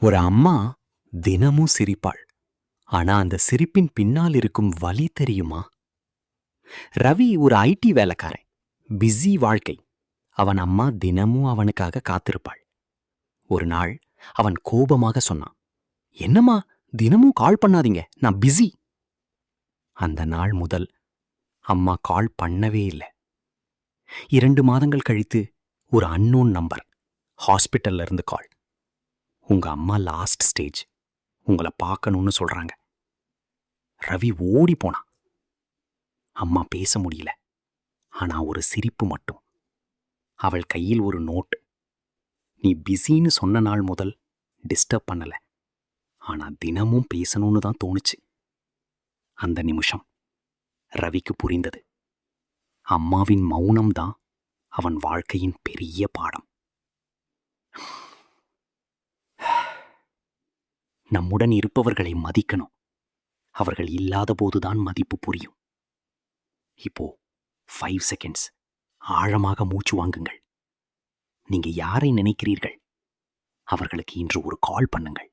ஒரு அம்மா தினமும் சிரிப்பாள். ஆனா அந்த சிரிப்பின் பின்னால் இருக்கும் வலி தெரியுமா? ரவி ஒரு ஐடி வேலைக்காரன். பிஸி வாழ்க்கை. அவன் அம்மா தினமும் அவனுக்காக காத்திருப்பாள். ஒரு நாள் அவன் கோபமாக சொன்னான், என்னம்மா தினமும் கால் பண்ணாதீங்க, நான் பிஸி. அந்த நாள் முதல் அம்மா கால் பண்ணவே இல்லை. 2 மாதங்கள் கழித்து ஒரு அன்னோன் நம்பர், ஹாஸ்பிட்டல்ல இருந்து கால். உங்க அம்மா லாஸ்ட் ஸ்டேஜ், உங்களை பார்க்கணும்னு சொல்றாங்க. ரவி ஓடி போனான். அம்மா பேச முடியல. ஆனா ஒரு சிரிப்பு மட்டும். அவள் கையில் ஒரு நோட். நீ பிஸின்னு சொன்ன நாள் முதல் டிஸ்டர்ப் பண்ணல. ஆனா தினமும் பேசணும்னு தான் தோணுச்சு. அந்த நிமிஷம் ரவிக்கு புரிந்தது. அம்மாவின் மௌனம்தான் அவன் வாழ்க்கையின் பெரிய பாடம். நம்முடன் இருப்பவர்களை மதிக்கணும். அவர்கள் இல்லாத போதுதான் மதிப்பு புரியும். இப்போ 5 செகண்ட்ஸ் ஆழமாக மூச்சு வாங்குங்கள். நீங்க யாரை நினைக்கிறீர்கள்? அவர்களுக்கு இன்று ஒரு கால் பண்ணுங்கள்.